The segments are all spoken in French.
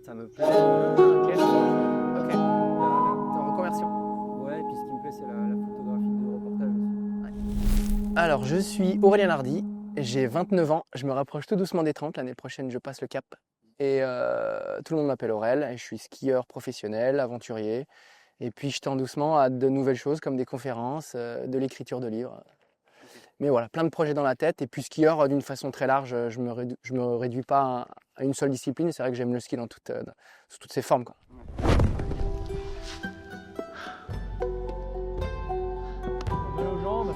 Ça me plaît. Ok. Ok. T'es en reconversion. Ouais, et puis ce qui me plaît, c'est la photographie de reportage aussi. Alors, je suis Aurélien Hardy, j'ai 29 ans, je me rapproche tout doucement des 30, l'année prochaine je passe le cap. Et tout le monde m'appelle Aurel, et je suis skieur professionnel, aventurier. Et puis je tends doucement à de nouvelles choses comme des conférences, de l'écriture de livres. Mais voilà, plein de projets dans la tête. Et puis skieur, d'une façon très large, je me réduis pas à une seule discipline. C'est vrai que j'aime le ski sous toutes ses formes, quoi. Mal aux jambes.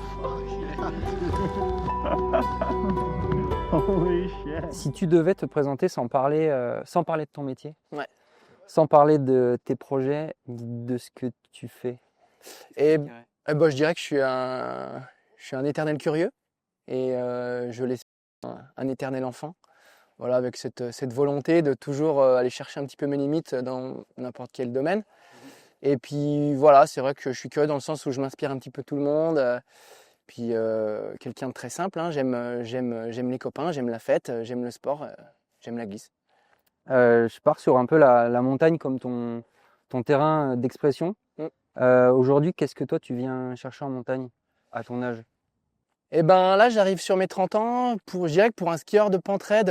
Si tu devais te présenter sans parler de ton métier, Ouais. sans parler de tes projets, de ce que tu fais. Et je dirais que je suis un éternel curieux et je laisse un éternel enfant. Voilà, avec cette volonté de toujours aller chercher un petit peu mes limites dans n'importe quel domaine. Et puis voilà, c'est vrai que je suis curieux dans le sens où je m'inspire un petit peu tout le monde. Puis quelqu'un de très simple, hein. J'aime les copains, j'aime la fête, j'aime le sport, j'aime la glisse. Je pars sur un peu la montagne comme ton terrain d'expression. Aujourd'hui, qu'est-ce que toi tu viens chercher en montagne à ton âge? Et ben là, j'arrive sur mes 30 ans. Je dirais que pour un skieur de pentraid,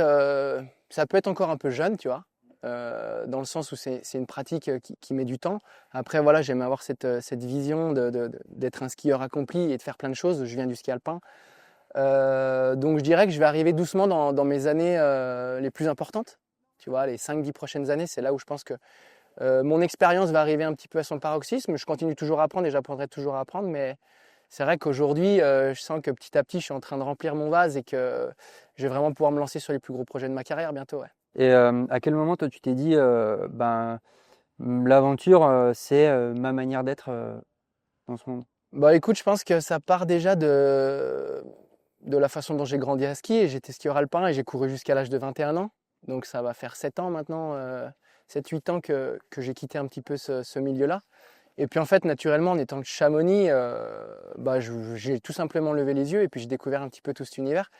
ça peut être encore un peu jeune, tu vois. Dans le sens où c'est une pratique qui met du temps. Après, voilà, j'aime avoir cette vision d'être un skieur accompli et de faire plein de choses. Je viens du ski alpin. Donc je dirais que je vais arriver doucement dans mes années les plus importantes. Tu vois, les 5-10 prochaines années, c'est là où je pense que mon expérience va arriver un petit peu à son paroxysme. Je continue toujours à apprendre et j'apprendrai toujours à apprendre, mais c'est vrai qu'aujourd'hui, je sens que petit à petit, je suis en train de remplir mon vase et que je vais vraiment pouvoir me lancer sur les plus gros projets de ma carrière bientôt. Ouais. Et à quel moment toi tu t'es dit l'aventure c'est ma manière d'être dans ce monde? Bah écoute, je pense que ça part déjà de la façon dont j'ai grandi à skier. J'étais skieur alpin et j'ai couru jusqu'à l'âge de 21 ans. Donc ça va faire 7 ans maintenant, 7-8 ans que j'ai quitté un petit peu ce milieu-là. Et puis en fait, naturellement, en étant de Chamonix, j'ai tout simplement levé les yeux et puis j'ai découvert un petit peu tout cet univers.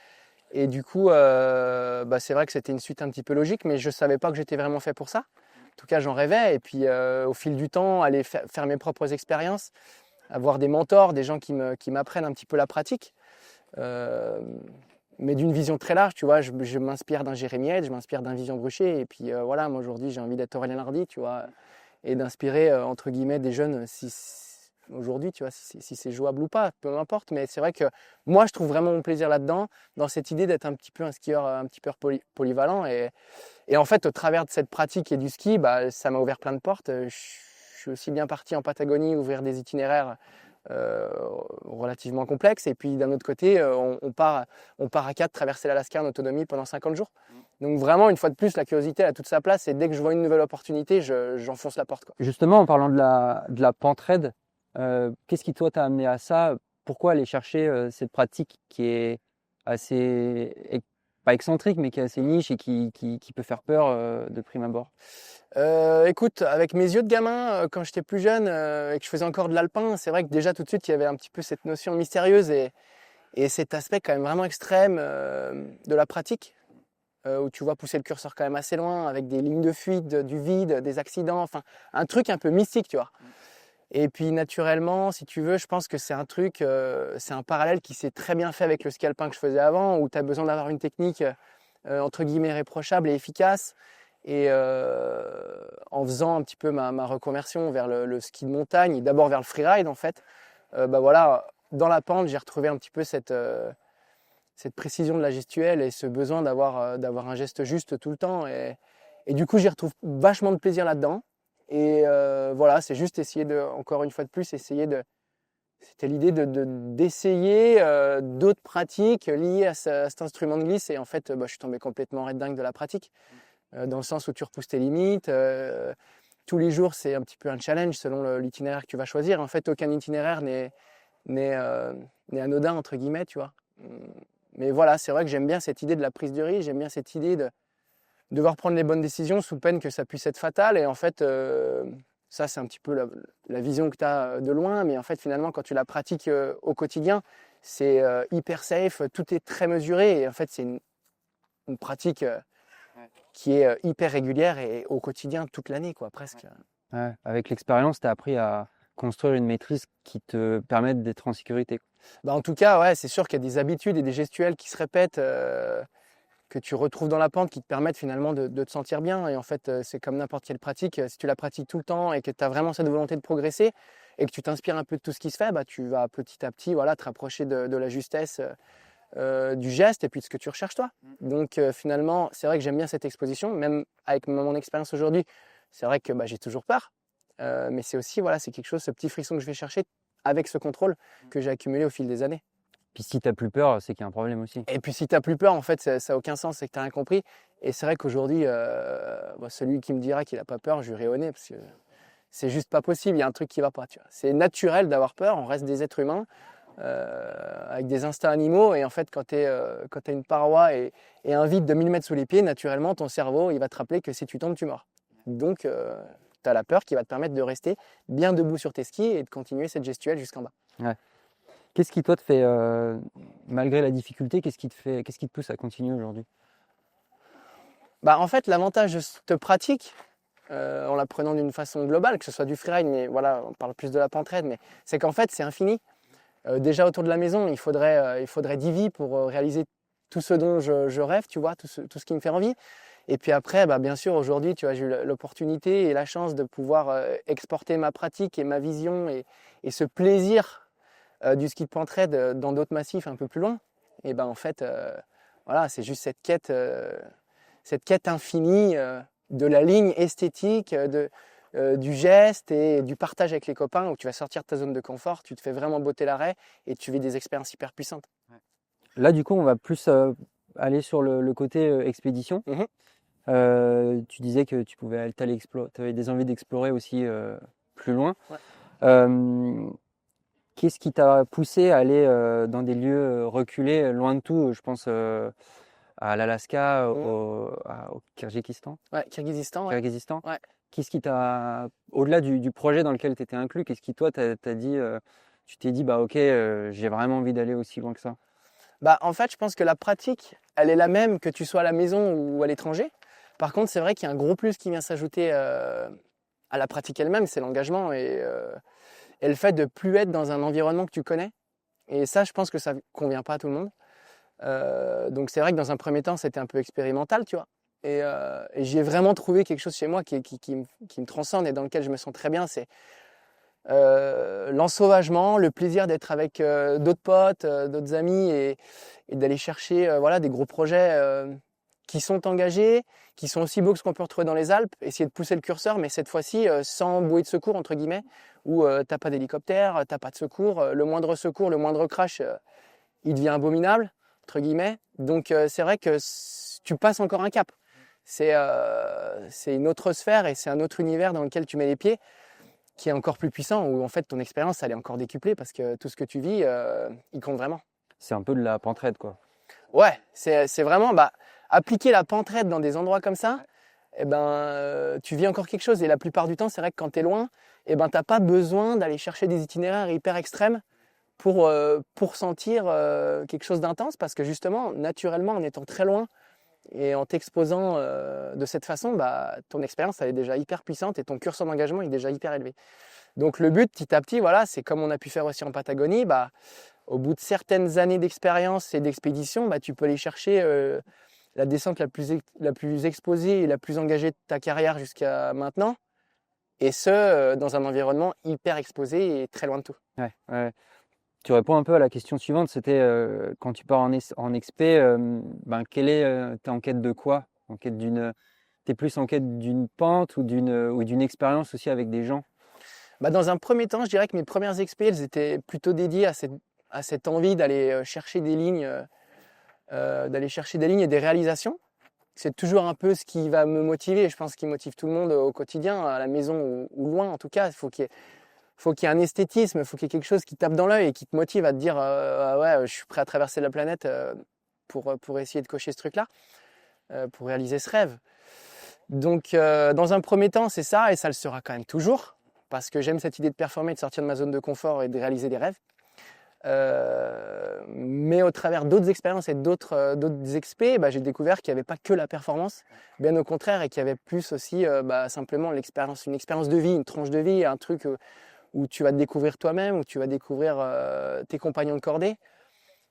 Et du coup, c'est vrai que c'était une suite un petit peu logique, mais je ne savais pas que j'étais vraiment fait pour ça. En tout cas, j'en rêvais. Et puis au fil du temps, aller faire mes propres expériences, avoir des mentors, des gens qui m'apprennent un petit peu la pratique. Mais d'une vision très large, tu vois, je m'inspire d'un Jérémy Hed, je m'inspire d'un Vivian Brucher. Et puis voilà, moi aujourd'hui, j'ai envie d'être Aurélien Hardy, tu vois, et d'inspirer, entre guillemets, des jeunes aujourd'hui, tu vois, si c'est jouable ou pas, peu m'importe. Mais c'est vrai que moi, je trouve vraiment mon plaisir là-dedans, dans cette idée d'être un petit peu un skieur un petit peu polyvalent. Et en fait, au travers de cette pratique et du ski, ça m'a ouvert plein de portes. Je suis aussi bien parti en Patagonie, ouvrir des itinéraires relativement complexes. Et puis d'un autre côté, on part à 4 traverser l'Alaska en autonomie pendant 50 jours. Donc vraiment, une fois de plus, la curiosité a toute sa place. Et dès que je vois une nouvelle opportunité, j'enfonce la porte, quoi. Justement, en parlant de la pentraide, qu'est-ce qui toi t'a amené à ça? Pourquoi aller chercher cette pratique qui est assez, pas excentrique, mais qui est assez niche et qui peut faire peur de prime abord? Écoute, avec mes yeux de gamin, quand j'étais plus jeune et que je faisais encore de l'alpin, c'est vrai que déjà tout de suite, il y avait un petit peu cette notion mystérieuse et cet aspect quand même vraiment extrême de la pratique, où tu vois pousser le curseur quand même assez loin, avec des lignes de fuite, du vide, des accidents, enfin un truc un peu mystique, tu vois. Et puis naturellement, si tu veux, je pense que c'est un truc, c'est un parallèle qui s'est très bien fait avec le ski alpin que je faisais avant, où tu as besoin d'avoir une technique entre guillemets réprochable et efficace. Et en faisant un petit peu ma reconversion vers le ski de montagne, et d'abord vers le freeride en fait, voilà, dans la pente, j'ai retrouvé un petit peu cette précision de la gestuelle et ce besoin d'avoir un geste juste tout le temps. Et du coup, j'y retrouve vachement de plaisir là-dedans. Et voilà, c'est juste essayer encore une fois de plus, c'était l'idée d'essayer d'autres pratiques liées à cet instrument de glisse. Et en fait, je suis tombé complètement red dingue de la pratique, dans le sens où tu repousses tes limites. Tous les jours, c'est un petit peu un challenge selon l'itinéraire que tu vas choisir. En fait, aucun itinéraire n'est anodin, entre guillemets, tu vois. Mais voilà, c'est vrai que j'aime bien cette idée de la prise de risque, j'aime bien cette idée de devoir prendre les bonnes décisions sous peine que ça puisse être fatal. Et en fait, ça, c'est un petit peu la vision que tu as de loin. Mais en fait, finalement, quand tu la pratiques au quotidien, c'est hyper safe, tout est très mesuré. Et en fait, c'est une pratique qui est hyper régulière et au quotidien toute l'année, quoi, presque. Ouais. Avec l'expérience, tu as appris à construire une maîtrise qui te permette d'être en sécurité. Bah, en tout cas, ouais, c'est sûr qu'il y a des habitudes et des gestuels qui se répètent, que tu retrouves dans la pente, qui te permettent finalement de te sentir bien. Et en fait, c'est comme n'importe quelle pratique. Si tu la pratiques tout le temps et que tu as vraiment cette volonté de progresser et que tu t'inspires un peu de tout ce qui se fait, bah, tu vas petit à petit, voilà, te rapprocher de la justesse du geste et puis de ce que tu recherches toi. Donc finalement, c'est vrai que j'aime bien cette exposition, même avec mon expérience aujourd'hui. C'est vrai que bah, j'ai toujours peur, mais c'est aussi, voilà, c'est quelque chose, ce petit frisson que je vais chercher avec ce contrôle que j'ai accumulé au fil des années. Puis si tu n'as plus peur, c'est qu'il y a un problème aussi. Et puis si tu n'as plus peur, en fait, ça n'a aucun sens, c'est que tu n'as rien compris. Et c'est vrai qu'aujourd'hui, bah, celui qui me dira qu'il n'a pas peur, je lui rirai au nez, parce que c'est juste pas possible, il y a un truc qui ne va pas. Tu vois. C'est naturel d'avoir peur, on reste des êtres humains, avec des instincts animaux. Et en fait, quand tu as une paroi et un vide de 1000 mètres sous les pieds, naturellement, ton cerveau, il va te rappeler que si tu tombes, tu meurs. Donc, tu as la peur qui va te permettre de rester bien debout sur tes skis et de continuer cette gestuelle jusqu'en bas. Ouais. Qu'est-ce qui, toi, te fait, malgré la difficulté, qu'est-ce qui te pousse à continuer aujourd'hui? Bah, en fait, l'avantage de cette pratique, en la prenant d'une façon globale, que ce soit du freeride, mais voilà, on parle plus de la pentraide, mais c'est qu'en fait, c'est infini. Déjà autour de la maison, il faudrait 10 vies pour réaliser tout ce dont je rêve, tu vois, tout ce qui me fait envie. Et puis après, bah, bien sûr, aujourd'hui, tu vois, j'ai eu l'opportunité et la chance de pouvoir exporter ma pratique et ma vision et ce plaisir du ski de pentraide dans d'autres massifs un peu plus loin. Et ben en fait, voilà, c'est juste cette quête infinie de la ligne esthétique, du geste et du partage avec les copains où tu vas sortir de ta zone de confort, tu te fais vraiment botter l'arrêt et tu vis des expériences hyper puissantes. Là, du coup, on va plus aller sur le côté expédition. Tu disais que tu avais des envies d'explorer aussi plus loin. Ouais. Qu'est-ce qui t'a poussé à aller dans des lieux reculés, loin de tout? Je pense à l'Alaska, au Kyrgyzstan. Ouais, Kyrgyzstan, ouais. Kyrgyzstan. Ouais. Qu'est-ce qui t'a, au-delà du projet dans lequel tu étais inclus, qu'est-ce qui, toi, t'as dit, tu t'es dit, bah ok, j'ai vraiment envie d'aller aussi loin que ça? Bah, en fait, je pense que la pratique, elle est la même que tu sois à la maison ou à l'étranger. Par contre, c'est vrai qu'il y a un gros plus qui vient s'ajouter à la pratique elle-même, c'est l'engagement et le fait de plus être dans un environnement que tu connais. Et ça, je pense que ça ne convient pas à tout le monde. Donc c'est vrai que dans un premier temps, c'était un peu expérimental, tu vois. Et j'y ai vraiment trouvé quelque chose chez moi qui me transcende et dans lequel je me sens très bien. C'est l'ensauvagement, le plaisir d'être avec d'autres potes, d'autres amis et d'aller chercher voilà, des gros projets qui sont engagés, qui sont aussi beaux que ce qu'on peut retrouver dans les Alpes, essayer de pousser le curseur, mais cette fois-ci sans bouée de secours, entre guillemets, où t'as pas d'hélicoptère, t'as pas de secours, le moindre crash, il devient abominable, entre guillemets. Donc c'est vrai que tu passes encore un cap. C'est une autre sphère et c'est un autre univers dans lequel tu mets les pieds, qui est encore plus puissant, où en fait ton expérience elle est encore décuplée parce que tout ce que tu vis, il compte vraiment. C'est un peu de la pentraide, quoi. Ouais, c'est vraiment appliquer la pentraide dans des endroits comme ça, eh ben, tu vis encore quelque chose. Et la plupart du temps, c'est vrai que quand tu es loin, eh ben, tu n'as pas besoin d'aller chercher des itinéraires hyper extrêmes pour sentir quelque chose d'intense parce que justement, naturellement, en étant très loin et en t'exposant de cette façon, bah, ton expérience elle est déjà hyper puissante et ton curseur d'engagement est déjà hyper élevé. Donc le but, petit à petit, voilà, c'est comme on a pu faire aussi en Patagonie, bah, au bout de certaines années d'expérience et d'expédition, bah, tu peux aller chercher la descente la plus exposée et la plus engagée de ta carrière jusqu'à maintenant, et ce, dans un environnement hyper exposé et très loin de tout. Ouais, ouais. Tu réponds un peu à la question suivante, c'était quand tu pars en expé, ben, t'es en quête de quoi? T'es plus en quête d'une pente ou d'une expérience aussi avec des gens? Bah, dans un premier temps, je dirais que mes premières expés, elles étaient plutôt dédiées à cette envie d'aller chercher des lignes, et des réalisations. C'est toujours un peu ce qui va me motiver, et je pense qu'il motive tout le monde au quotidien, à la maison ou loin en tout cas. Il faut qu'il y ait un esthétisme, il faut qu'il y ait quelque chose qui tape dans l'œil et qui te motive à te dire ah ouais, je suis prêt à traverser la planète pour essayer de cocher ce truc-là, pour réaliser ce rêve. Donc dans un premier temps, c'est ça, et ça le sera quand même toujours, parce que j'aime cette idée de performer, de sortir de ma zone de confort et de réaliser des rêves. Mais au travers d'autres expériences et d'autres expés, j'ai découvert qu'il n'y avait pas que la performance, bien au contraire, et qu'il y avait plus aussi simplement une expérience de vie, une tranche de vie, un truc où tu vas te découvrir toi-même, où tu vas découvrir tes compagnons de cordée.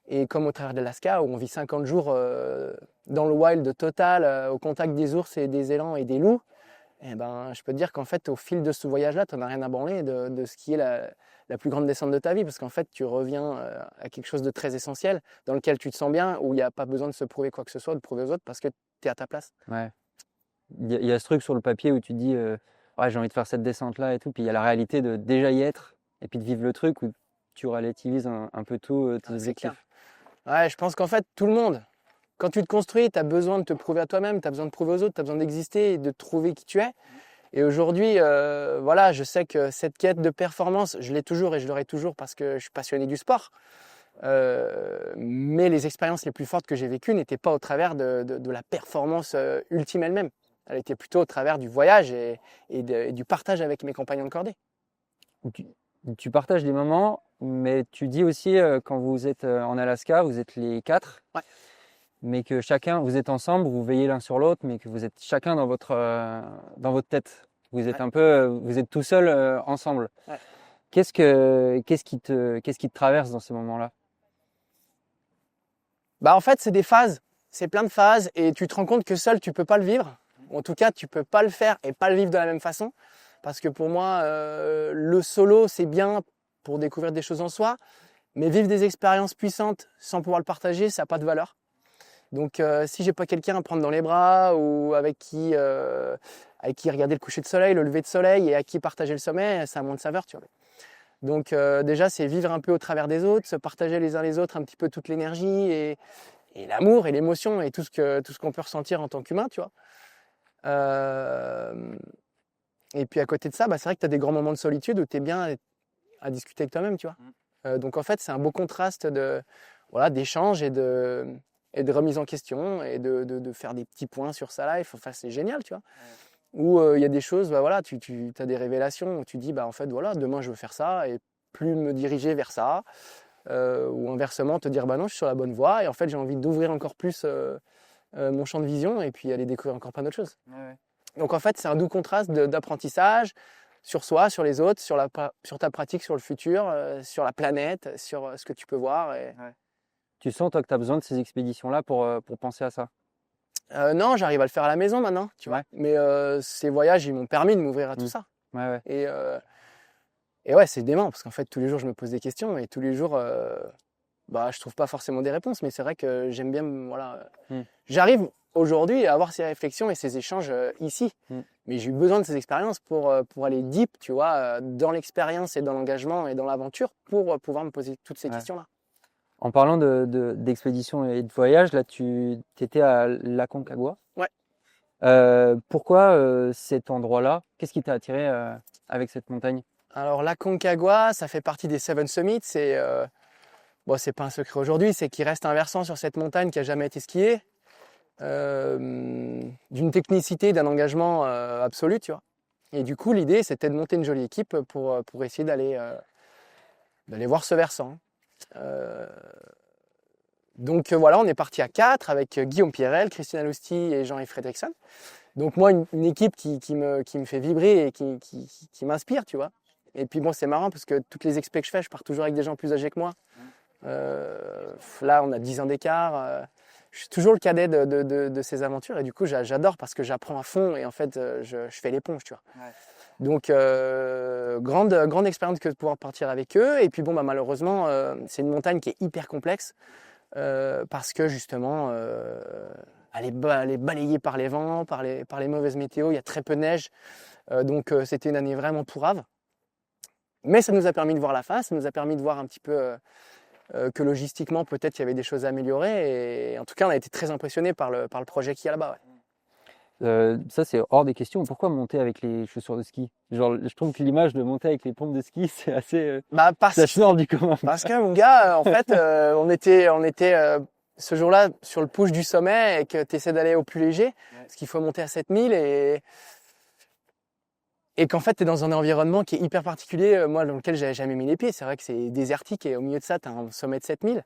Et comme au travers de l'Alaska, où on vit 50 jours dans le wild total, au contact des ours et des élans et des loups, je peux te dire qu'en fait, au fil de ce voyage-là, tu n'en as rien à branler de ce qui est la plus grande descente de ta vie, parce qu'en fait, tu reviens à quelque chose de très essentiel, dans lequel tu te sens bien, où il n'y a pas besoin de se prouver quoi que ce soit, de prouver aux autres, parce que tu es à ta place. Ouais. Il y a ce truc sur le papier où tu te dis ouais, j'ai envie de faire cette descente-là et tout, puis il y a la réalité de déjà y être et puis de vivre le truc où tu relativises un peu tout tes objectifs. Ouais, je pense qu'en fait, tout le monde, quand tu te construis, tu as besoin de te prouver à toi-même, tu as besoin de prouver aux autres, tu as besoin d'exister et de trouver qui tu es. Et aujourd'hui, voilà, je sais que cette quête de performance, je l'ai toujours et je l'aurai toujours parce que je suis passionné du sport. Mais les expériences les plus fortes que j'ai vécues n'étaient pas au travers de la performance ultime elle-même. Elle était plutôt au travers du voyage et du partage avec mes compagnons de cordée. Tu partages des moments, mais tu dis aussi quand vous êtes en Alaska, vous êtes les 4, Ouais. mais que chacun, vous êtes ensemble, vous veillez l'un sur l'autre, mais que vous êtes chacun dans votre tête. Vous êtes vous êtes tout seul ensemble. Ouais. Qu'est-ce qui te traverse dans ces moments-là? En fait, c'est des phases, c'est plein de phases, et tu te rends compte que seul, tu peux pas le vivre. En tout cas, tu peux pas le faire et pas le vivre de la même façon. Parce que pour moi, le solo, c'est bien pour découvrir des choses en soi, mais vivre des expériences puissantes sans pouvoir le partager, ça n'a pas de valeur. Donc, si j'ai pas quelqu'un à prendre dans les bras ou avec qui regarder le coucher de soleil, le lever de soleil et à qui partager le sommet, ça a moins de saveur, tu vois. Donc, déjà, c'est vivre un peu au travers des autres, se partager les uns les autres un petit peu toute l'énergie et l'amour et l'émotion et tout ce qu'on peut ressentir en tant qu'humain, tu vois. Et puis à côté de ça, c'est vrai que tu as des grands moments de solitude où tu es bien à discuter avec toi-même, tu vois. Donc en fait, c'est un beau contraste d'échange et de remise en question et de faire des petits points sur sa life. Enfin, c'est génial, tu vois. Où il y a des choses, tu as des révélations où tu dis, en fait, voilà, demain je veux faire ça et plus me diriger vers ça. Ou inversement, te dire, non, je suis sur la bonne voie et en fait, j'ai envie d'ouvrir encore plus mon champ de vision et puis aller découvrir encore plein d'autres choses. Ouais. Donc en fait, c'est un doux contraste d'apprentissage sur soi, sur les autres, sur ta pratique, sur le futur, sur la planète, sur ce que tu peux voir. Et... Ouais. Tu sens, toi, que tu as besoin de ces expéditions-là pour penser à ça? Non, j'arrive à le faire à la maison maintenant, tu vois. Mais ces voyages, ils m'ont permis de m'ouvrir à tout ça. Ouais. Et ouais, c'est dément, parce qu'en fait, tous les jours, je me pose des questions et tous les jours, je trouve pas forcément des réponses, mais c'est vrai que j'aime bien, J'arrive aujourd'hui à avoir ces réflexions et ces échanges ici. Mais j'ai eu besoin de ces expériences pour aller deep, tu vois, dans l'expérience et dans l'engagement et dans l'aventure pour pouvoir me poser toutes ces questions-là. En parlant d'expédition et de voyage, là, tu étais à l'Aconcagua. Ouais. Pourquoi cet endroit-là? Qu'est-ce qui t'a attiré avec cette montagne? Alors, l'Aconcagua, ça fait partie des Seven Summits. C'est pas un secret aujourd'hui, c'est qu'il reste un versant sur cette montagne qui n'a jamais été skié. D'une technicité, d'un engagement absolu, tu vois. Et du coup, l'idée, c'était de monter une jolie équipe pour essayer d'aller voir ce versant. Donc voilà, on est parti à 4 avec Guillaume Pierrel, Christian Alousti et Jean-Yves Fredrickson. Donc moi, une équipe qui me fait vibrer et qui m'inspire, tu vois. Et puis bon, c'est marrant parce que toutes les expés que je fais, je pars toujours avec des gens plus âgés que moi. Là, on a 10 ans d'écart. Je suis toujours le cadet de ces aventures et du coup, j'adore parce que j'apprends à fond et en fait, je fais l'éponge, tu vois. Ouais. Donc, grande expérience que de pouvoir partir avec eux. Et puis bon, malheureusement, c'est une montagne qui est hyper complexe parce que justement, elle est balayée par les vents, par les mauvaises météos. Il y a très peu de neige. Donc, c'était une année vraiment pourrave. Mais ça nous a permis de voir la face, ça nous a permis de voir un petit peu que logistiquement, peut-être, il y avait des choses à améliorer. Et en tout cas, on a été très impressionnés par le projet qu'il y a là-bas. Ouais. Ça, c'est hors des questions. Pourquoi monter avec les chaussures de ski? Genre, je trouve que l'image de monter avec les pompes de ski, c'est assez... ça sort du commun. Parce que, mon gars, en fait, on était ce jour-là sur le push du sommet et que tu essaies d'aller au plus léger, parce qu'il faut monter à 7000 et... Et qu'en fait, tu es dans un environnement qui est hyper particulier, moi, dans lequel j'avais jamais mis les pieds. C'est vrai que c'est désertique et au milieu de ça, tu as un sommet de 7000.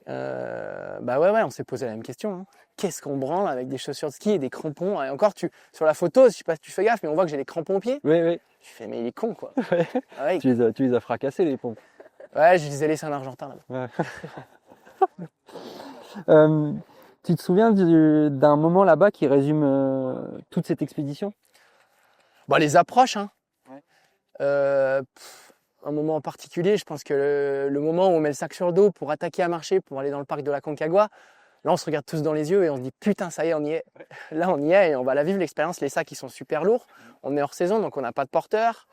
Bah ouais, on s'est posé la même question. Hein. Qu'est-ce qu'on branle avec des chaussures de ski et des crampons? Et encore, sur la photo, je sais pas si tu fais gaffe, mais on voit que j'ai des crampons aux pieds. Oui. Je fais, mais il est con, quoi. Ouais. Ah ouais, Tu les as fracassés, les pompes. ouais, je les ai laissés en Argentin, là. Ouais. Tu te souviens d'un moment là-bas qui résume toute cette expédition? Bon, les approches, hein. Ouais. Un moment en particulier, je pense que le moment où on met le sac sur le dos pour attaquer à marcher, pour aller dans le parc de la Concagua, là on se regarde tous dans les yeux et on se dit putain ça y est, on y est. Là on y est et on va la vivre l'expérience. Les sacs ils sont super lourds, on est hors saison donc on n'a pas de porteur,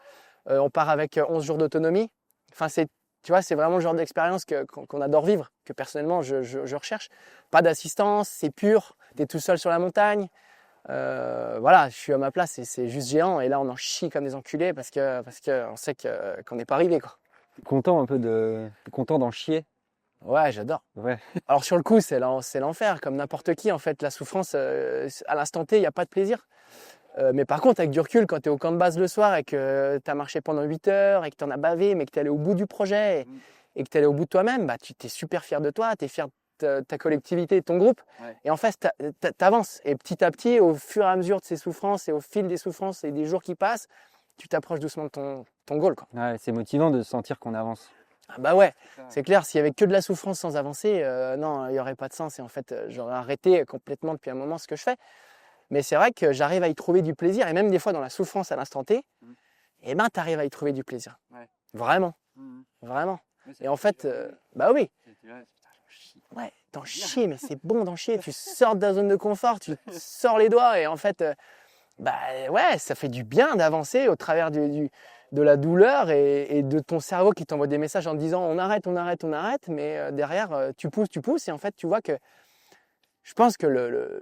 on part avec 11 jours d'autonomie. Enfin tu vois, c'est vraiment le genre d'expérience qu'on adore vivre, que personnellement je recherche. Pas d'assistance, c'est pur, tu es tout seul sur la montagne. Voilà, je suis à ma place et c'est juste géant. Et là, on en chie comme des enculés parce que on sait qu'on n'est pas arrivé, quoi. Content d'en chier. Ouais, j'adore. Ouais. Alors sur le coup, c'est l'enfer, comme n'importe qui. En fait, la souffrance, à l'instant T, il n'y a pas de plaisir. Mais par contre, avec du recul, quand tu es au camp de base le soir et que tu as marché pendant 8 heures et que tu en as bavé, mais que tu es allé au bout du projet et que tu es allé au bout de toi-même, bah, tu es super fier de toi, tu es fier de ta collectivité, de ton groupe. Ouais. Et en fait, tu avances. Et petit à petit, au fur et à mesure de ces souffrances et au fil des souffrances et des jours qui passent, tu t'approches doucement de ton goal, quoi. Ouais, c'est motivant de sentir qu'on avance. Ah bah ouais, c'est clair, s'il y avait que de la souffrance sans avancer, non, il n'y aurait pas de sens. Et en fait, j'aurais arrêté complètement depuis un moment ce que je fais. Mais c'est vrai que j'arrive à y trouver du plaisir. Et même des fois, dans la souffrance à l'instant T, eh ben, tu arrives à y trouver du plaisir. Ouais. Vraiment. Vraiment. Et en fait, bah oui. Ouais, t'en chies, mais c'est bon d'en chier. Tu sors de ta zone de confort, tu sors les doigts. Et en fait, bah ouais, ça fait du bien d'avancer au travers de la douleur et de ton cerveau qui t'envoie des messages en te disant on arrête. Mais derrière, tu pousses. Et en fait, tu vois que je pense que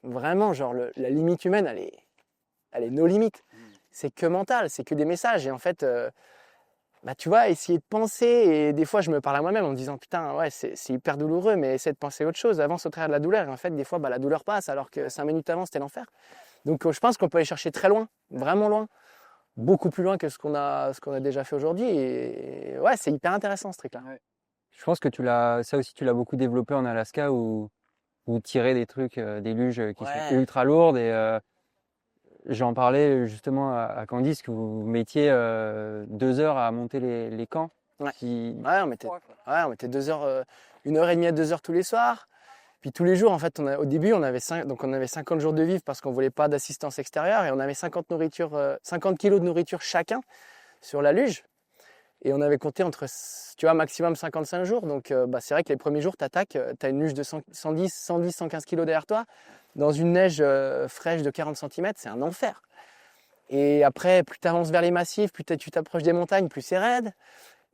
vraiment, genre, la limite humaine, elle est nos limites. C'est que mental, c'est que des messages. Et en fait, bah, tu vois, essayer de penser. Et des fois, je me parle à moi-même en me disant putain, ouais, c'est hyper douloureux, mais essaie de penser autre chose. Avance au travers de la douleur. Et en fait, des fois, bah, la douleur passe alors que 5 minutes avant, c'était l'enfer. Donc, je pense qu'on peut aller chercher très loin, vraiment loin. Beaucoup plus loin que ce qu'on a déjà fait aujourd'hui. Et ouais, c'est hyper intéressant ce truc-là. Ouais. Je pense que ça aussi, tu l'as beaucoup développé en Alaska où tirer des trucs, des luges qui sont ultra lourdes. Et j'en parlais justement à Candice que vous mettiez 2 heures à monter les camps. Ouais, on mettait 2 heures, 1h30 à 2 heures tous les soirs. Puis tous les jours, en fait, au début, on avait 50 jours de vivre parce qu'on ne voulait pas d'assistance extérieure et on avait 50 kilos de nourriture chacun sur la luge. Et on avait compté entre, tu vois, maximum 55 jours. Donc, bah, c'est vrai que les premiers jours, tu attaques, tu as une luge de 110, 115 kilos derrière toi, dans une neige fraîche de 40 cm, c'est un enfer. Et après, plus tu avances vers les massifs, plus tu t'approches des montagnes, plus c'est raide.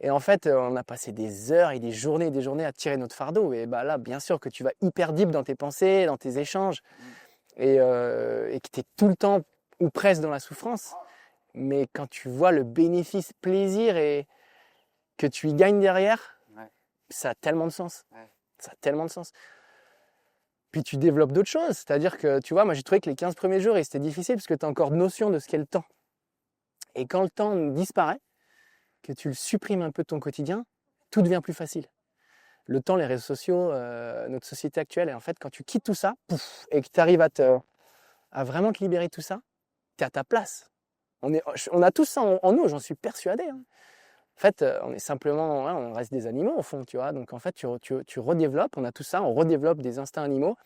Et en fait, on a passé des heures et des journées à tirer notre fardeau. Et bah là, bien sûr que tu vas hyper deep dans tes pensées, dans tes échanges, et que tu es tout le temps ou presque dans la souffrance. Mais quand tu vois le bénéfice, plaisir et que tu y gagnes derrière, ça a tellement de sens. Ça a tellement de sens. Puis tu développes d'autres choses. C'est-à-dire que, tu vois, moi j'ai trouvé que les 15 premiers jours, c'était difficile parce que tu as encore notion de ce qu'est le temps. Et quand le temps disparaît, que tu le supprimes un peu de ton quotidien, tout devient plus facile. Le temps, les réseaux sociaux, notre société actuelle, et en fait, quand tu quittes tout ça, pouf, et que tu arrives à vraiment te libérer de tout ça, tu es à ta place. On a tous ça en nous, j'en suis persuadé. Hein. En fait, on est simplement, on reste des animaux au fond, tu vois. Donc en fait, tu redéveloppes, on a tout ça, on redéveloppe des instincts animaux,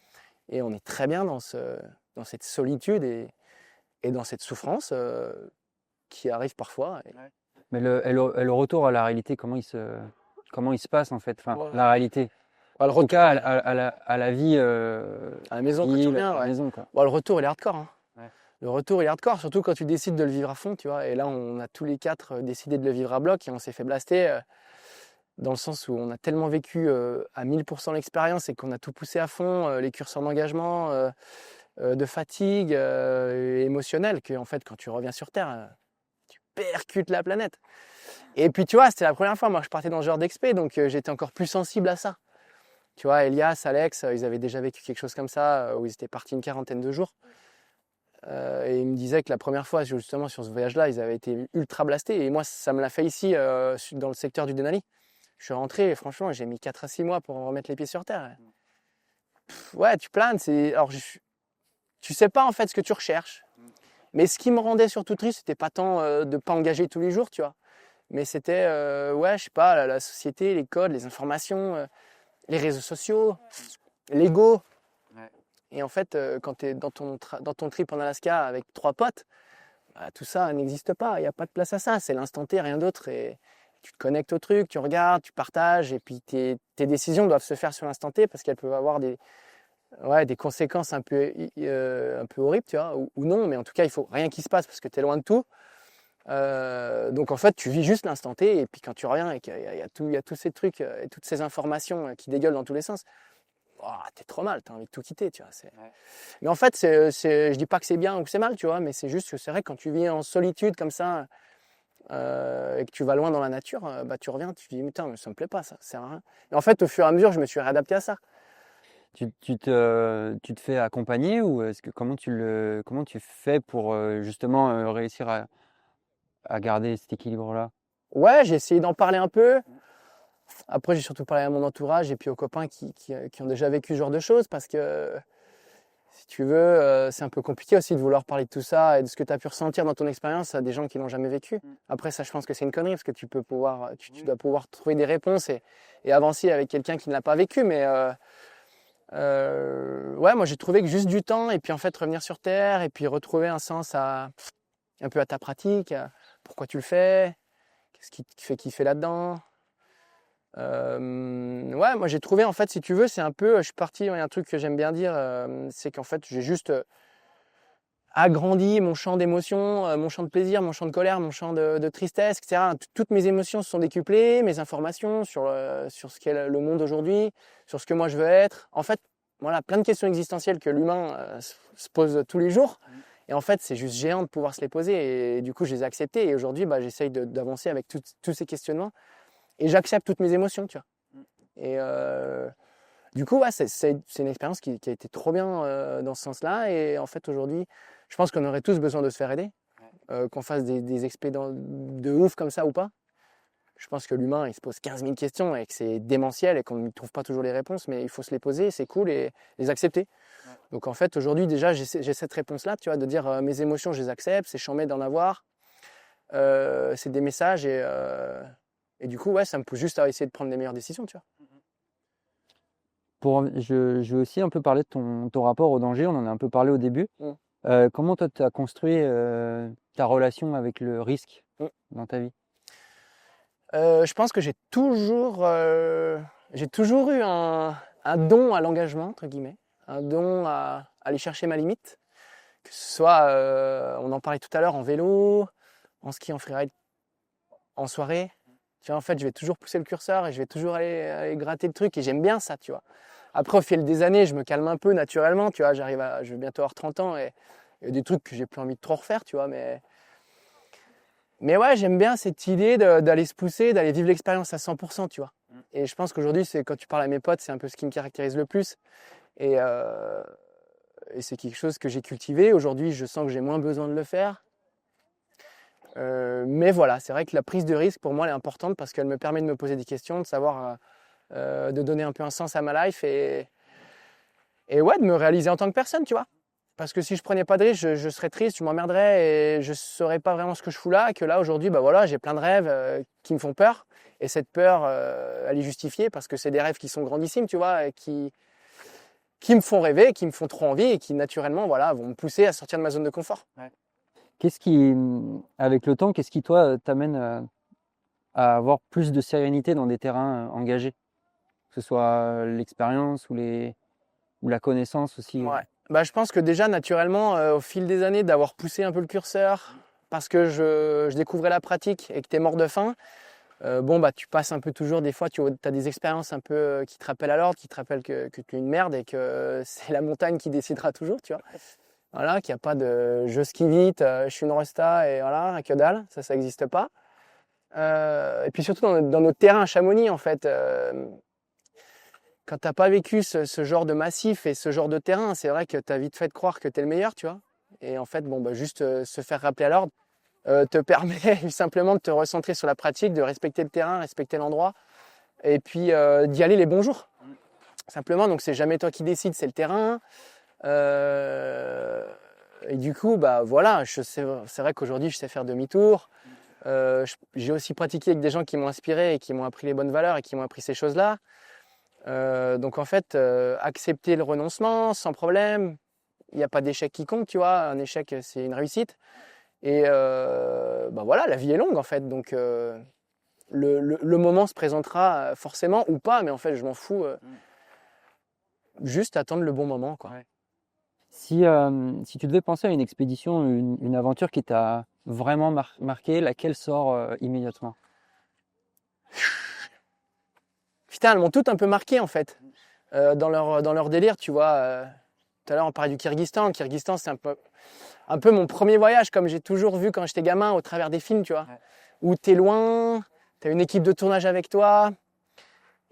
et on est très bien dans cette solitude et dans cette souffrance qui arrive parfois. Mais le retour à la réalité, comment il se passe en fait, enfin, la réalité. Le retour, en tout cas, à la vie, à la maison, quand tu reviens, à la maison, quoi. Le retour, il est hardcore. Hein. Ouais. Le retour, il est hardcore, surtout quand tu décides de le vivre à fond, tu vois. Et là, on a tous les 4 décidé de le vivre à bloc et on s'est fait blaster dans le sens où on a tellement vécu à 1000% l'expérience et qu'on a tout poussé à fond, les curseurs d'engagement, de fatigue émotionnelle, qu'en fait, quand tu reviens sur Terre, tu percutes la planète. Et puis, tu vois, c'était la première fois, moi, je partais dans ce genre d'expé, donc j'étais encore plus sensible à ça. Tu vois, Elias, Alex, ils avaient déjà vécu quelque chose comme ça, où ils étaient partis une quarantaine de jours. Et ils me disaient que la première fois, justement, sur ce voyage-là, ils avaient été ultra blastés. Et moi, ça me l'a fait ici, dans le secteur du Denali. Je suis rentré et franchement, j'ai mis 4 à 6 mois pour remettre les pieds sur terre. Ouais, tu planes. Alors, tu sais pas en fait ce que tu recherches. Mais ce qui me rendait surtout triste, c'était pas tant de ne pas engager tous les jours, tu vois. Mais c'était, ouais, je sais pas, la société, les codes, les informations, les réseaux sociaux, l'ego. Ouais. Et en fait, quand tu es dans ton trip en Alaska avec 3 potes, bah, tout ça n'existe pas. Il n'y a pas de place à ça. C'est l'instant T, rien d'autre. Et tu te connectes au truc, tu regardes, tu partages. Et puis tes décisions doivent se faire sur l'instant T parce qu'elles peuvent avoir des conséquences un peu horribles, tu vois, ou non. Mais en tout cas, il faut rien qui se passe parce que tu es loin de tout. Donc en fait, tu vis juste l'instant T. Et puis quand tu reviens et qu'il y a tous ces trucs et toutes ces informations qui dégueulent dans tous les sens, oh, t'es trop mal, t'as envie de tout quitter, tu vois. Ouais. Mais en fait, je dis pas que c'est bien ou que c'est mal, tu vois, mais c'est juste que c'est vrai que quand tu vis en solitude comme ça et que tu vas loin dans la nature, bah tu reviens, tu te dis putain, mais ça me plaît pas, ça sert à rien. Et en fait, au fur et à mesure, je me suis réadapté à ça. Tu te fais accompagner ou comment tu fais pour justement réussir à garder cet équilibre-là? Ouais, j'ai essayé d'en parler un peu. Après, j'ai surtout parlé à mon entourage et puis aux copains qui ont déjà vécu ce genre de choses parce que si tu veux, c'est un peu compliqué aussi de vouloir parler de tout ça et de ce que tu as pu ressentir dans ton expérience à des gens qui l'ont jamais vécu. Après, ça, je pense que c'est une connerie parce que tu dois pouvoir trouver des réponses et avancer avec quelqu'un qui ne l'a pas vécu. Mais ouais, moi, j'ai trouvé que juste du temps et puis en fait, revenir sur Terre et puis retrouver un sens un peu à ta pratique, à pourquoi tu le fais, qu'est-ce qui te fait kiffer là-dedans. Ouais, moi j'ai trouvé en fait, si tu veux, c'est un peu, je suis parti, il y a un truc que j'aime bien dire, c'est qu'en fait j'ai juste agrandi mon champ d'émotions, mon champ de plaisir, mon champ de colère, mon champ de tristesse, etc. Toutes mes émotions se sont décuplées, mes informations sur ce qu'est le monde aujourd'hui, sur ce que moi je veux être. En fait, voilà, plein de questions existentielles que l'humain se pose tous les jours. Et en fait, c'est juste géant de pouvoir se les poser. Et du coup, je les ai acceptées. Et aujourd'hui, bah, j'essaye d'avancer avec tous ces questionnements. Et j'accepte toutes mes émotions, tu vois. Et du coup, ouais, c'est une expérience qui a été trop bien dans ce sens-là. Et en fait, aujourd'hui, je pense qu'on aurait tous besoin de se faire aider, qu'on fasse des expédients de ouf comme ça ou pas. Je pense que l'humain, il se pose 15 000 questions et que c'est démentiel et qu'on ne trouve pas toujours les réponses, mais il faut se les poser, c'est cool et les accepter. Ouais. Donc en fait, aujourd'hui, déjà, j'ai cette réponse-là, tu vois, de dire mes émotions, je les accepte, c'est chambé d'en avoir. C'est des messages et du coup, ouais, ça me pousse juste à essayer de prendre les meilleures décisions, tu vois. Je veux aussi un peu parler de ton rapport au danger, on en a un peu parlé au début. Comment toi, tu as construit ta relation avec le risque dans ta vie? Je pense que j'ai toujours eu un don à l'engagement, entre guillemets, un don à aller chercher ma limite, que ce soit, on en parlait tout à l'heure, en vélo, en ski, en freeride, en soirée. Tu vois, en fait, je vais toujours pousser le curseur et je vais toujours aller gratter le truc et j'aime bien ça, tu vois. Après, au fil des années, je me calme un peu naturellement, tu vois, je vais bientôt avoir 30 ans et il y a des trucs que j'ai plus envie de trop refaire, tu vois, mais ouais, j'aime bien cette idée d'aller se pousser, d'aller vivre l'expérience à 100%, tu vois. Et je pense qu'aujourd'hui, quand tu parles à mes potes, c'est un peu ce qui me caractérise le plus. Et c'est quelque chose que j'ai cultivé. Aujourd'hui, je sens que j'ai moins besoin de le faire. Mais voilà, c'est vrai que la prise de risque, pour moi, elle est importante parce qu'elle me permet de me poser des questions, de savoir, de donner un peu un sens à ma life et ouais, de me réaliser en tant que personne, tu vois. Parce que si je prenais pas de risque, je serais triste, je m'emmerderais et je saurais pas vraiment ce que je fous là. Et que là, aujourd'hui, bah voilà, j'ai plein de rêves qui me font peur. Et cette peur, elle est justifiée parce que c'est des rêves qui sont grandissimes, tu vois, et qui me font rêver, qui me font trop envie et qui, naturellement, voilà, vont me pousser à sortir de ma zone de confort. Ouais. Avec le temps, qu'est-ce qui, toi, t'amène à avoir plus de sérénité dans des terrains engagés? Que ce soit l'expérience ou la connaissance aussi. Ouais. Bah, je pense que déjà, naturellement, au fil des années, d'avoir poussé un peu le curseur, parce que je découvrais la pratique et que tu es mort de faim, bon, bah, tu passes un peu toujours, des fois, tu as des expériences un peu qui te rappellent à l'ordre, qui te rappellent que tu es une merde et que c'est la montagne qui décidera toujours, tu vois. Voilà, qu'il n'y a pas de je skie vite, je suis une resta et voilà, que dalle, ça n'existe pas. Et puis surtout dans notre terrain à Chamonix, en fait, quand tu n'as pas vécu ce genre de massif et ce genre de terrain, c'est vrai que tu as vite fait de croire que tu es le meilleur, tu vois. Et en fait, bon, bah, juste se faire rappeler à l'ordre te permet simplement de te recentrer sur la pratique, de respecter le terrain, respecter l'endroit, et puis d'y aller les bons jours. Simplement, donc c'est jamais toi qui décides, c'est le terrain. Et du coup, bah voilà, c'est vrai qu'aujourd'hui, je sais faire demi-tour. J'ai aussi pratiqué avec des gens qui m'ont inspiré et qui m'ont appris les bonnes valeurs et qui m'ont appris ces choses-là. Donc en fait, accepter le renoncement sans problème. Il n'y a pas d'échec qui compte, tu vois. Un échec, c'est une réussite. Et bah voilà, la vie est longue en fait. Donc le moment se présentera forcément ou pas, mais en fait, je m'en fous. Juste attendre le bon moment, quoi. Ouais. Si tu devais penser à une expédition, une aventure qui t'a vraiment marqué, laquelle sort immédiatement? Putain, elles m'ont toutes un peu marqué en fait. Dans leur délire, tu vois. Tout à l'heure, on parlait du Kyrgyzstan. Le Kyrgyzstan, c'est un peu mon premier voyage, comme j'ai toujours vu quand j'étais gamin au travers des films, tu vois. Ouais. Où t'es loin, t'as une équipe de tournage avec toi,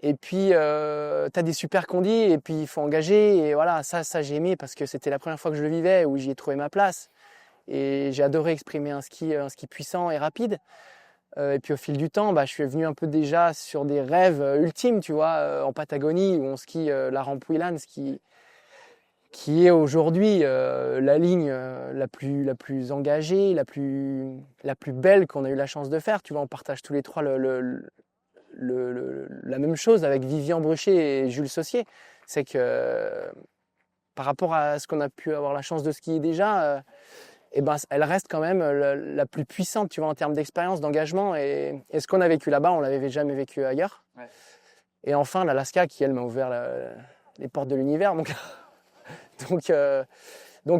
et puis t'as des super condis, et puis il faut engager. Et voilà, ça j'ai aimé parce que c'était la première fois que je le vivais, où j'y ai trouvé ma place. Et j'ai adoré exprimer un ski puissant et rapide. Et puis au fil du temps, bah, je suis venu un peu déjà sur des rêves ultimes, tu vois, en Patagonie, où on skie la rampe Whelan, qui est aujourd'hui la ligne la plus engagée, la plus belle qu'on a eu la chance de faire. Tu vois, on partage tous les trois la même chose avec Vivian Bruchet et Jules Saucier. C'est que par rapport à ce qu'on a pu avoir la chance de skier déjà, eh ben, elle reste quand même la plus puissante, tu vois, en termes d'expérience, d'engagement. Et ce qu'on a vécu là-bas, on l'avait jamais vécu ailleurs. Ouais. Et enfin, l'Alaska, qui, elle, m'a ouvert les portes de l'univers. Donc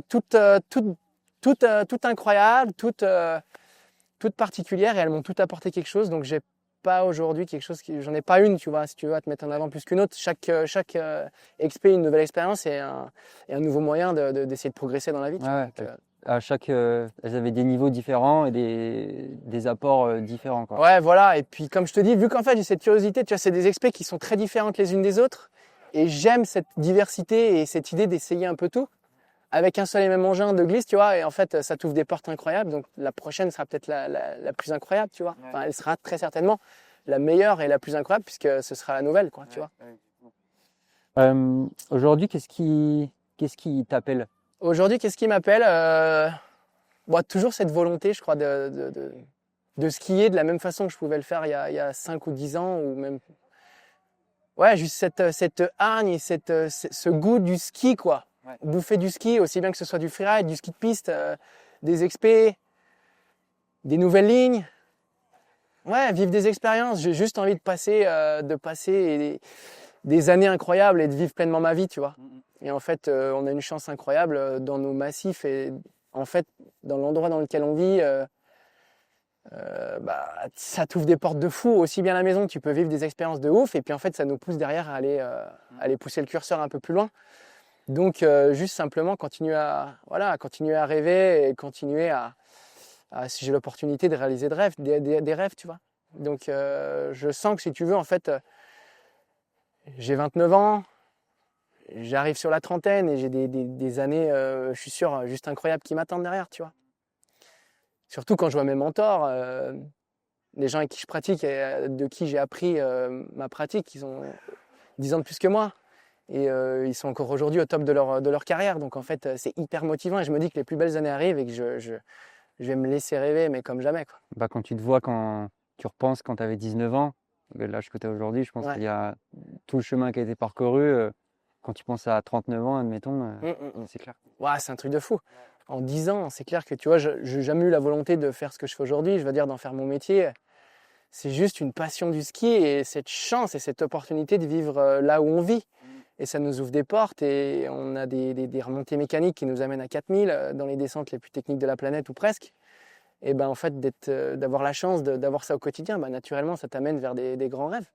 toute incroyable, toute particulière, et elles m'ont toutes apporté quelque chose. Donc j'ai pas aujourd'hui quelque chose j'en ai pas une, tu vois, si tu veux, à te mettre en avant plus qu'une autre. Chaque expé, une nouvelle expérience et un nouveau moyen d'essayer de progresser dans la vie. Ouais, à chaque, elles avaient des niveaux différents et des apports différents, quoi. Ouais, voilà. Et puis, comme je te dis, vu qu'en fait, j'ai cette curiosité, tu vois, c'est des expés qui sont très différentes les unes des autres. Et j'aime cette diversité et cette idée d'essayer un peu tout. Avec un seul et même engin de glisse, tu vois. Et en fait, ça t'ouvre des portes incroyables. Donc, la prochaine sera peut-être la plus incroyable, tu vois. Enfin, elle sera très certainement la meilleure et la plus incroyable puisque ce sera la nouvelle, quoi, tu vois. Aujourd'hui, qu'est-ce qui t'appelle? Aujourd'hui, qu'est-ce qui m'appelle bon, toujours cette volonté, je crois, de skier de la même façon que je pouvais le faire il y a 5 ou 10 ans, ou même. Ouais, juste cette hargne et ce goût du ski, quoi. Ouais. Bouffer du ski, aussi bien que ce soit du freeride, du ski de piste, des expés, des nouvelles lignes. Ouais, vivre des expériences. J'ai juste envie de passer des années incroyables et de vivre pleinement ma vie, tu vois. Et en fait, on a une chance incroyable dans nos massifs et en fait, dans l'endroit dans lequel on vit, bah, ça t'ouvre des portes de fou. Aussi bien à la maison, tu peux vivre des expériences de ouf et puis en fait, ça nous pousse derrière à aller pousser le curseur un peu plus loin. Donc, juste simplement continuer à rêver et continuer si j'ai l'opportunité de réaliser des rêves, tu vois. Donc, je sens que si tu veux, en fait, j'ai 29 ans. J'arrive sur la trentaine et j'ai des années, je suis sûr, juste incroyables qui m'attendent derrière, tu vois. Surtout quand je vois mes mentors, les gens avec qui je pratique et de qui j'ai appris ma pratique, ils ont 10 ans de plus que moi. Et ils sont encore aujourd'hui au top de leur carrière. Donc en fait, c'est hyper motivant et je me dis que les plus belles années arrivent et que je vais me laisser rêver, mais comme jamais, quoi. Bah, quand tu te vois, quand tu repenses quand tu avais 19 ans, l'âge que tu as aujourd'hui, je pense qu'il y a tout le chemin qui a été parcouru. Quand tu penses à 39 ans, admettons, c'est clair. Ouais, c'est un truc de fou. En 10 ans, c'est clair que tu vois, je n'ai jamais eu la volonté de faire ce que je fais aujourd'hui, je veux dire d'en faire mon métier. C'est juste une passion du ski et cette chance et cette opportunité de vivre là où on vit. Et ça nous ouvre des portes et on a des remontées mécaniques qui nous amènent à 4000 dans les descentes les plus techniques de la planète ou presque. Et ben en fait, d'avoir la chance d'avoir ça au quotidien, ben, naturellement, ça t'amène vers des grands rêves.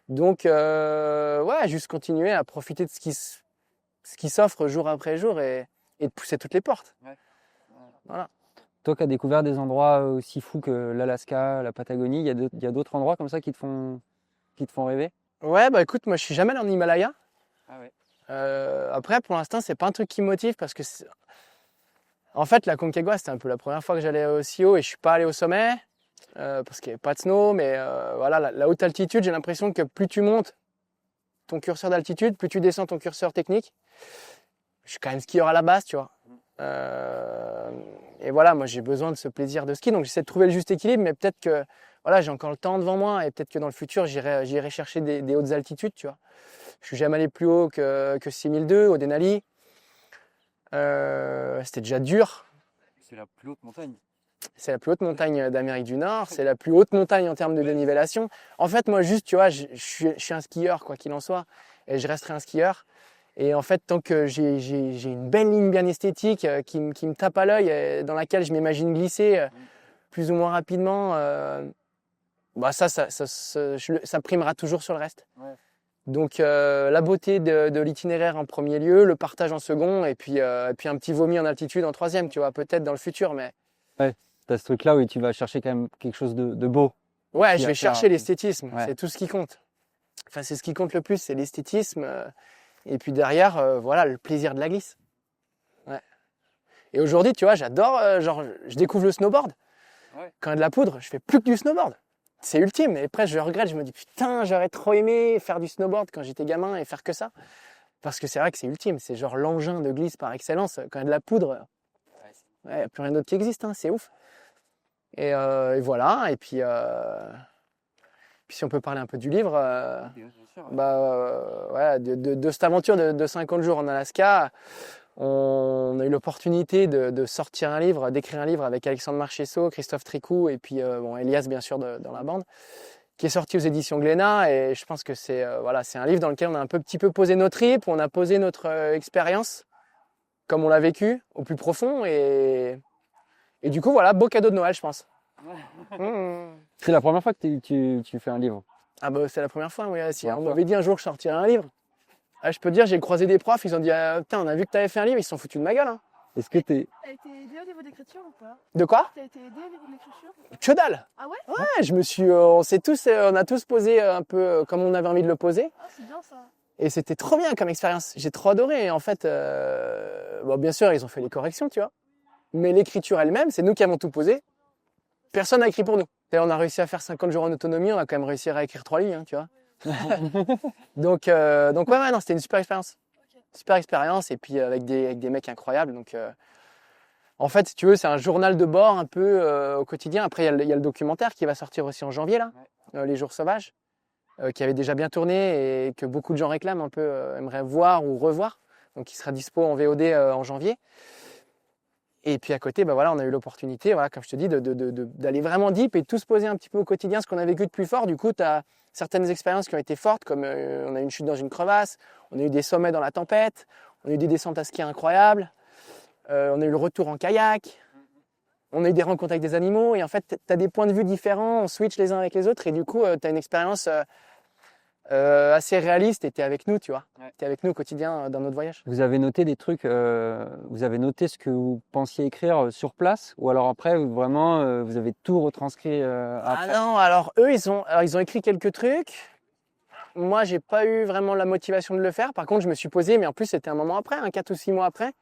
Donc, ouais, juste continuer à profiter de ce qui s'offre jour après jour et de pousser toutes les portes. Ouais. Voilà. Toi qui as découvert des endroits aussi fous que l'Alaska, la Patagonie, il y a d'autres endroits comme ça qui te font rêver? Ouais, bah écoute, moi je suis jamais allé en Himalaya. Ah ouais. Après, pour l'instant, c'est pas un truc qui me motive parce que En fait, la Concagua, c'était un peu la première fois que j'allais aussi haut et je suis pas allé au sommet parce qu'il n'y avait pas de snow. Mais voilà, la haute altitude, j'ai l'impression que plus tu montes ton curseur d'altitude, plus tu descends ton curseur technique. Je suis quand même skieur à la base, tu vois. Et voilà, moi j'ai besoin de ce plaisir de ski, donc j'essaie de trouver le juste équilibre, mais peut-être que voilà, j'ai encore le temps devant moi et peut-être que dans le futur j'irai chercher des hautes altitudes, tu vois. Je suis jamais allé plus haut que 6002 au Denali. C'était déjà dur. C'est la plus haute montagne. C'est la plus haute montagne d'Amérique du Nord, c'est la plus haute montagne en termes de dénivellation. En fait, moi juste, tu vois, je suis un skieur, quoi qu'il en soit, et je resterai un skieur. Et en fait, tant que j'ai une belle ligne bien esthétique qui me tape à l'œil, dans laquelle je m'imagine glisser plus ou moins rapidement, bah ça primera toujours sur le reste. Ouais. Donc la beauté de l'itinéraire en premier lieu, le partage en second, et puis un petit vomi en altitude en troisième, tu vois, peut-être dans le futur. Mais ouais, tu as ce truc-là où tu vas chercher quand même quelque chose de beau. Ouais, je vais chercher l'esthétisme, ouais. C'est tout ce qui compte. Enfin, c'est ce qui compte le plus, c'est l'esthétisme. Et puis derrière, voilà, le plaisir de la glisse. Ouais. Et aujourd'hui, tu vois, j'adore, genre, je découvre le snowboard. Ouais. Quand il y a de la poudre, je fais plus que du snowboard. C'est ultime. Et après, je regrette, je me dis, putain, j'aurais trop aimé faire du snowboard quand j'étais gamin et faire que ça. Parce que c'est vrai que c'est ultime. C'est genre l'engin de glisse par excellence. Quand il y a de la poudre, il n'y a plus rien d'autre qui existe, hein, c'est ouf. Et voilà. Et puis si on peut parler un peu du livre, ouais, de cette aventure de 50 jours en Alaska, on a eu l'opportunité de sortir un livre, d'écrire un livre avec Alexandre Marchesso, Christophe Tricou et puis Elias bien sûr dans la bande, qui est sorti aux éditions Glénat. Et je pense que c'est un livre dans lequel on a un petit peu posé nos tripes, on a posé notre expérience comme on l'a vécu au plus profond. Et du coup, voilà, beau cadeau de Noël, je pense. C'est la première fois que tu fais un livre? Ah bah c'est la première fois, oui. Si on m'avait dit un jour que je sortirais un livre, je peux te dire, j'ai croisé des profs, ils ont dit putain, on a vu que tu avais fait un livre, ils se sont foutus de ma gueule. Hein. Est-ce que t'as été aidé au niveau d'écriture ou pas? De quoi? T'as été aidé au niveau de l'écriture? Que dalle! Ah ouais? Ouais, on a tous posé un peu comme on avait envie de le poser. Ah, c'est bien ça. Et c'était trop bien comme expérience. J'ai trop adoré. Et en fait, bien sûr, ils ont fait les corrections, tu vois. Mais l'écriture elle-même, c'est nous qui avons tout posé. Personne n'a écrit pour nous. Et on a réussi à faire 50 jours en autonomie, on a quand même réussi à écrire 3 lignes, hein, tu vois. donc ouais, non, c'était une super expérience. Okay. Super expérience, et puis avec des mecs incroyables. Donc, en fait, si tu veux, c'est un journal de bord un peu au quotidien. Après, il y a le documentaire qui va sortir aussi en janvier, là, Les Jours Sauvages, qui avait déjà bien tourné et que beaucoup de gens réclament un peu, aimeraient voir ou revoir. Donc, il sera dispo en VOD en janvier. Et puis à côté, on a eu l'opportunité, comme je te dis, d'aller vraiment deep et de tout se poser un petit peu au quotidien, ce qu'on a vécu de plus fort. Du coup, tu as certaines expériences qui ont été fortes, comme on a eu une chute dans une crevasse, on a eu des sommets dans la tempête, on a eu des descentes à ski incroyables, on a eu le retour en kayak, on a eu des rencontres avec des animaux. Et en fait, tu as des points de vue différents, on switch les uns avec les autres. Et du coup, tu as une expérience assez réaliste et tu es avec nous, tu vois. Ouais. Tu es avec nous au quotidien dans notre voyage. Vous avez noté des trucs, vous avez noté ce que vous pensiez écrire sur place, ou alors après, vraiment, vous avez tout retranscrit après? Ah non, alors eux, ils ont écrit quelques trucs. Moi, j'ai pas eu vraiment la motivation de le faire. Par contre, je me suis posé, mais en plus, c'était un moment après, 4 ou 6 mois après.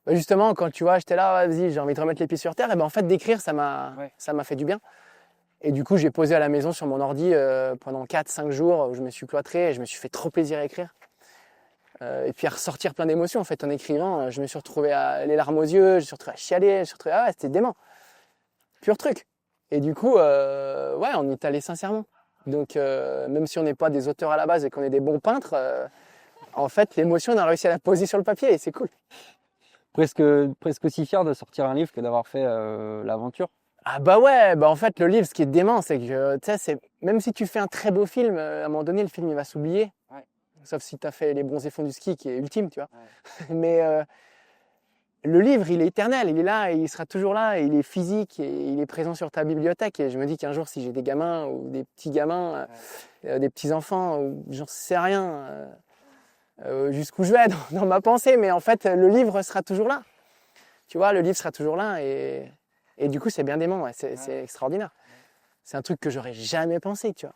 Justement, quand tu vois, j'étais là, vas-y, j'ai envie de remettre les pieds sur terre, et en fait, d'écrire, ça m'a fait du bien. Et du coup, j'ai posé à la maison sur mon ordi pendant 4-5 jours où je me suis cloîtré et je me suis fait trop plaisir à écrire. Et puis à ressortir plein d'émotions. En fait, en écrivant, je me suis retrouvé les larmes aux yeux, je me suis retrouvé à chialer, je me suis retrouvé c'était dément. Pur truc. Et du coup, on y est allé sincèrement. Donc, même si on n'est pas des auteurs à la base et qu'on est des bons peintres, en fait, l'émotion, on a réussi à la poser sur le papier et c'est cool. Presque aussi fier de sortir un livre que d'avoir fait l'aventure. Ah bah ouais, en fait le livre, ce qui est dément, c'est que même si tu fais un très beau film, à un moment donné le film il va s'oublier. Ouais. Sauf si tu as fait Les Bronzés fonds du ski qui est ultime, tu vois. Ouais. Mais le livre il est éternel, il est là, et il sera toujours là, et il est physique, et il est présent sur ta bibliothèque. Et je me dis qu'un jour si j'ai des gamins ou des petits gamins, des petits enfants, ou j'en sais rien, jusqu'où je vais dans ma pensée, mais en fait le livre sera toujours là. Tu vois, le livre sera toujours là et du coup, c'est bien dément, c'est extraordinaire. C'est un truc que j'aurais jamais pensé, tu vois.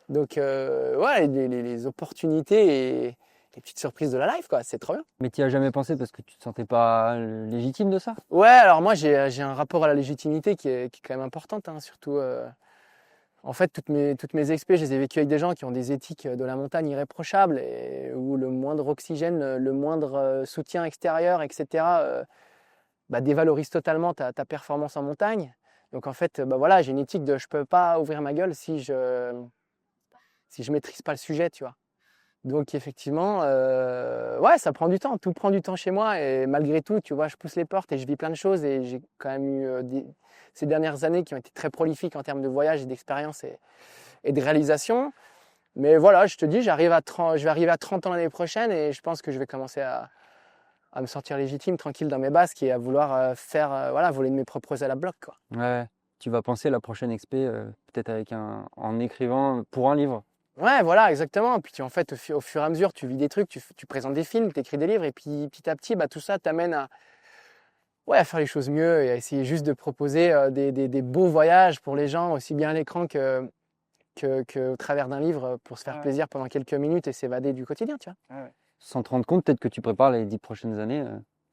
Donc, les opportunités les petites surprises de la life, quoi. C'est trop bien. Mais tu as jamais pensé parce que tu te sentais pas légitime de ça? Ouais, alors moi, j'ai un rapport à la légitimité qui est quand même importante, hein, surtout. En fait, toutes mes expés, je les ai vécues avec des gens qui ont des éthiques de la montagne irréprochables et où le moindre oxygène, le moindre soutien extérieur, etc., bah, dévalorise totalement ta performance en montagne. Donc en fait, bah, voilà, j'ai une éthique de je peux pas ouvrir ma gueule si je maîtrise pas le sujet, tu vois. Donc effectivement, ouais, ça prend du temps, tout prend du temps chez moi et malgré tout, tu vois, je pousse les portes et je vis plein de choses et j'ai quand même eu ces dernières années qui ont été très prolifiques en termes de voyage et d'expérience et de réalisation. Mais voilà, je te dis, je vais arriver à 30 ans l'année prochaine et je pense que je vais commencer à me sentir légitime, tranquille dans mes basques et à vouloir voilà, voler de mes propres ailes à bloc, quoi. Ouais. Tu vas penser la prochaine expé peut-être en écrivant pour un livre. Ouais, voilà, exactement. Puis en fait, au fur et à mesure, tu vis des trucs, tu présentes des films, tu écris des livres, et puis petit à petit, bah, tout ça t'amène à faire les choses mieux et à essayer juste de proposer des beaux voyages pour les gens, aussi bien à l'écran que au travers d'un livre, pour se faire plaisir pendant quelques minutes et s'évader du quotidien, tu vois. Sans te rendre compte, peut-être que tu prépares les 10 prochaines années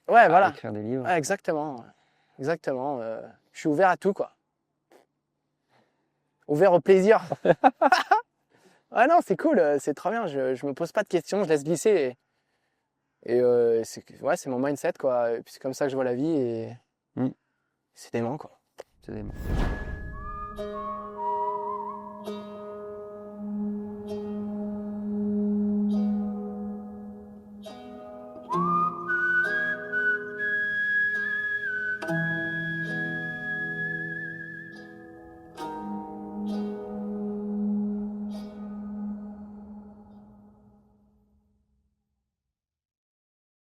Ouais, à voilà. écrire des livres. Ouais, exactement. Exactement. Je suis ouvert à tout, quoi. Ouvert au plaisir. Ouais, non, c'est cool, c'est trop bien. Je me pose pas de questions, je laisse glisser. Ouais, c'est mon mindset, quoi. Et puis c'est comme ça que je vois la vie et Mm. c'est dément, quoi. C'est des-